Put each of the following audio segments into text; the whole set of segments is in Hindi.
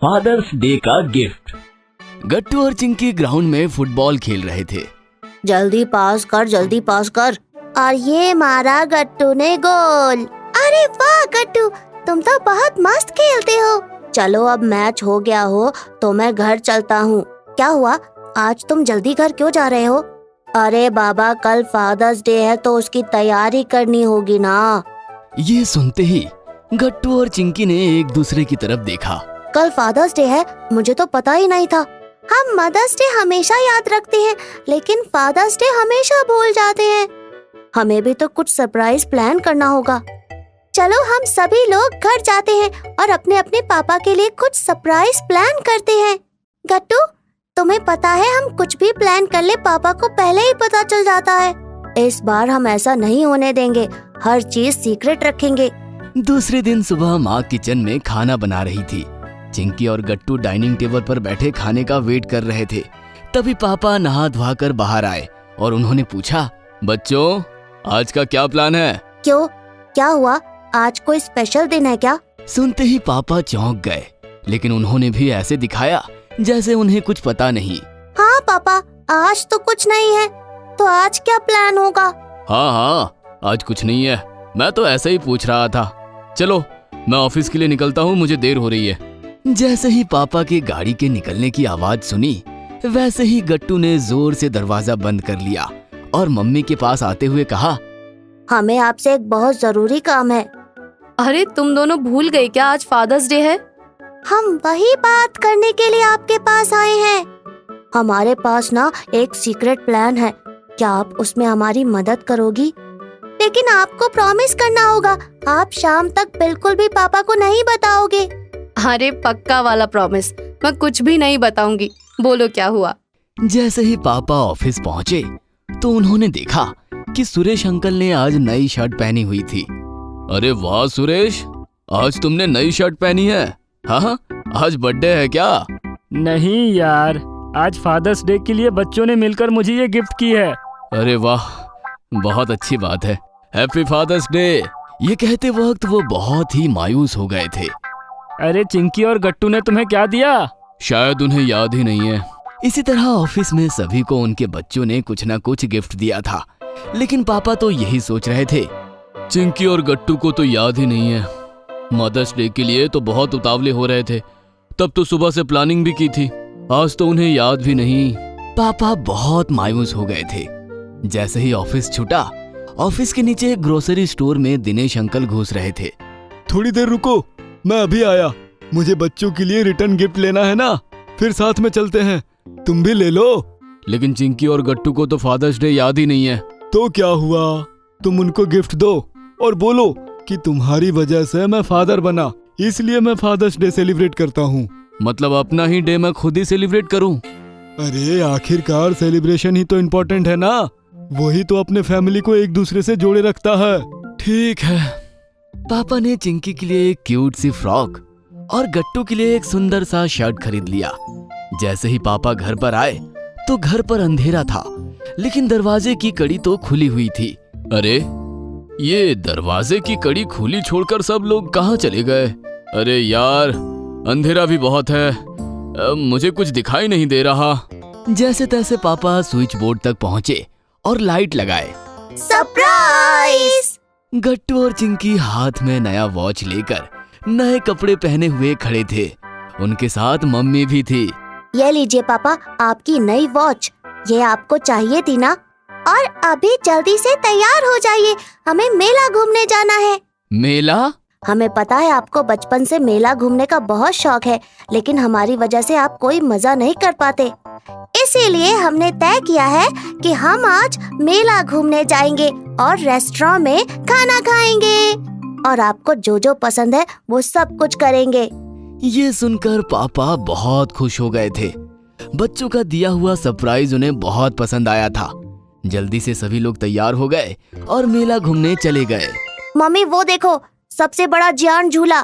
फादर्स डे का गिफ्ट। गट्टू और चिंकी ग्राउंड में फुटबॉल खेल रहे थे। जल्दी पास कर। और ये मारा गट्टू ने गोल। अरे वाह गट्टू, तुम तो बहुत मस्त खेलते हो। चलो अब मैच हो गया हो तो मैं घर चलता हूँ। क्या हुआ, आज तुम जल्दी घर क्यों जा रहे हो? अरे बाबा, कल फादर्स डे है तो उसकी तैयारी करनी होगी ना। ये सुनते ही गट्टू और चिंकी ने एक दूसरे की तरफ देखा। कल फादर्स डे है, मुझे तो पता ही नहीं था। हम मदर्स डे हमेशा याद रखते हैं, लेकिन फादर्स डे हमेशा भूल जाते हैं। हमें भी तो कुछ सरप्राइज प्लान करना होगा। चलो हम सभी लोग घर जाते हैं और अपने अपने पापा के लिए कुछ सरप्राइज प्लान करते हैं। गट्टू, तुम्हें पता है हम कुछ भी प्लान कर ले पापा को पहले ही पता चल जाता है। इस बार हम ऐसा नहीं होने देंगे, हर चीज सीक्रेट रखेंगे। दूसरे दिन सुबह माँ किचन में खाना बना रही थी। चिंकी और गट्टू डाइनिंग टेबल पर बैठे खाने का वेट कर रहे थे। तभी पापा नहा धोआ कर बाहर आए और उन्होंने पूछा, बच्चों आज का क्या प्लान है? क्यों, क्या हुआ? आज कोई स्पेशल दिन है क्या? सुनते ही पापा चौंक गए, लेकिन उन्होंने भी ऐसे दिखाया जैसे उन्हें कुछ पता नहीं। हाँ पापा, आज तो कुछ नहीं है, तो आज क्या प्लान होगा? हाँ, आज कुछ नहीं है, मैं तो ऐसे ही पूछ रहा था। चलो मैं ऑफिस के लिए निकलता हूँ, मुझे देर हो रही है। जैसे ही पापा की गाड़ी के निकलने की आवाज सुनी, वैसे ही गट्टू ने जोर से दरवाजा बंद कर लिया और मम्मी के पास आते हुए कहा, हमें आपसे एक बहुत जरूरी काम है। अरे तुम दोनों भूल गए क्या आज फादर्स डे है? हम वही बात करने के लिए आपके पास आए हैं। हमारे पास ना एक सीक्रेट प्लान है, क्या आप उसमें हमारी मदद करोगी? लेकिन आपको प्रॉमिस करना होगा, आप शाम तक बिल्कुल भी पापा को नहीं बताओगे। अरे पक्का वाला प्रॉमिस, मैं कुछ भी नहीं बताऊंगी। बोलो क्या हुआ? जैसे ही पापा ऑफिस पहुँचे तो उन्होंने देखा कि सुरेश अंकल ने आज नई शर्ट पहनी हुई थी। अरे वाह सुरेश, आज तुमने नई शर्ट पहनी है? हाँ, आज बर्थडे है क्या? नहीं यार, आज फादर्स डे के लिए बच्चों ने मिलकर मुझे ये गिफ्ट की है। अरे वाह, बहुत अच्छी बात है, हैप्पी फादर्स डे। ये कहते वक्त वो बहुत ही मायूस हो गए थे। अरे चिंकी और गट्टू ने तुम्हें क्या दिया? शायद उन्हें याद ही नहीं है। इसी तरह ऑफिस में सभी को उनके बच्चों ने कुछ न कुछ गिफ्ट दिया था, लेकिन पापा तो यही सोच रहे थे, चिंकी और गट्टू को तो याद ही नहीं है। मदर्स डे के लिए तो बहुत उतावले हो रहे थे, तब तो सुबह से प्लानिंग भी की थी, आज तो उन्हें याद भी नहीं। पापा बहुत मायूस हो गए थे। जैसे ही ऑफिस छूटा, ऑफिस के नीचे एक ग्रोसरी स्टोर में दिनेश अंकल घुस रहे थे। थोड़ी देर रुको, मैं अभी आया। मुझे बच्चों के लिए रिटर्न गिफ्ट लेना है ना, फिर साथ में चलते हैं, तुम भी ले लो। लेकिन चिंकी और गट्टू को तो फादर्स डे याद ही नहीं है। तो क्या हुआ, तुम उनको गिफ्ट दो और बोलो कि तुम्हारी वजह से मैं फादर बना, इसलिए मैं फादर्स डे सेलिब्रेट करता हूँ। मतलब अपना ही डे मैं खुद ही सेलिब्रेट करूँ? अरे आखिरकार सेलिब्रेशन ही तो इम्पोर्टेंट है ना, वही तो अपने फैमिली को एक दूसरे से जोड़े रखता है। ठीक है। पापा ने चिंकी के लिए एक क्यूट सी फ्रॉक और गट्टू के लिए एक सुंदर सा शर्ट खरीद लिया। जैसे ही पापा घर पर आए तो घर पर अंधेरा था, लेकिन दरवाजे की कड़ी तो खुली हुई थी। अरे ये दरवाजे की कड़ी खुली छोड़कर सब लोग कहाँ चले गए? अरे यार, अंधेरा भी बहुत है, मुझे कुछ दिखाई नहीं दे रहा। जैसे तैसे पापा स्विच बोर्ड तक पहुँचे और लाइट लगाए। सरप्राइज! गट्टू और चिंकी हाथ में नया वॉच लेकर नए कपड़े पहने हुए खड़े थे। उनके साथ मम्मी भी थी। ये लीजिए पापा, आपकी नई वॉच, ये आपको चाहिए थी ना? और अभी जल्दी से तैयार हो जाइए, हमें मेला घूमने जाना है। मेला? हमें पता है आपको बचपन से मेला घूमने का बहुत शौक है, लेकिन हमारी वजह से आप कोई मजा नहीं कर पाते। इसीलिए हमने तय किया है कि हम आज मेला घूमने जाएंगे और रेस्टोरेंट में खाना खाएंगे और आपको जो जो पसंद है वो सब कुछ करेंगे। ये सुनकर पापा बहुत खुश हो गए थे। बच्चों का दिया हुआ सरप्राइज उन्हें बहुत पसंद आया था। जल्दी से सभी लोग तैयार हो गए और मेला घूमने चले गए। मम्मी वो देखो, सबसे बड़ा जियान झूला,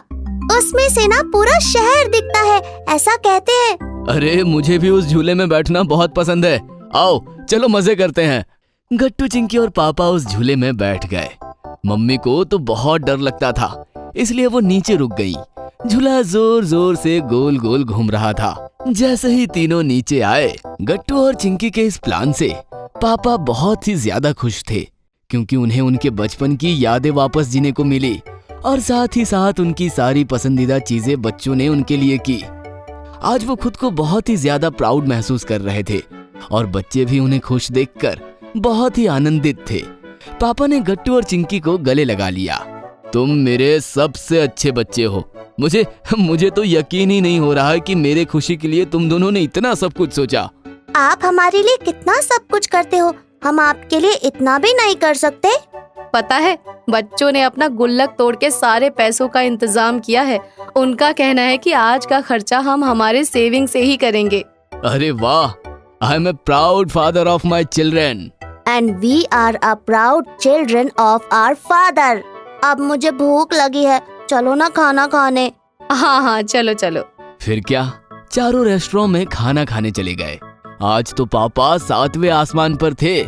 उसमें से ना पूरा शहर दिखता है, ऐसा कहते हैं। अरे मुझे भी उस झूले में बैठना बहुत पसंद है, आओ चलो मजे करते हैं। गट्टू, चिंकी और पापा उस झूले में बैठ गए। मम्मी को तो बहुत डर लगता था, इसलिए वो नीचे रुक गई। झूला जोर जोर से गोल गोल घूम रहा था। जैसे ही तीनों नीचे आए, गट्टू और चिंकी के इस प्लान से पापा बहुत ही ज्यादा खुश थे, क्योंकि उन्हें उनके बचपन की यादें वापस जीने को मिली और साथ ही साथ उनकी सारी पसंदीदा चीजें बच्चों ने उनके लिए की। आज वो खुद को बहुत ही ज्यादा प्राउड महसूस कर रहे थे और बच्चे भी उन्हें खुश देखकर बहुत ही आनंदित थे। पापा ने गट्टू और चिंकी को गले लगा लिया। तुम मेरे सबसे अच्छे बच्चे हो। मुझे तो यकीन ही नहीं हो रहा है कि मेरे खुशी के लिए तुम दोनों ने इतना सब कुछ सोचा। आप हमारे लिए कितना सब कुछ करते हो, हम आपके लिए इतना भी नहीं कर सकते। पता है, बच्चों ने अपना गुल्लक तोड़ के सारे पैसों का इंतजाम किया है। उनका कहना है कि आज का खर्चा हम हमारे सेविंग से ही करेंगे। अरे वाह, I am a proud father of my children. And we are a proud children of our father. अब मुझे भूख लगी है, चलो ना खाना खाने। हाँ, चलो चलो। फिर क्या, चारों रेस्टोरेंट में खाना खाने चले गए। आज तो पापा 7वें आसमान पर थे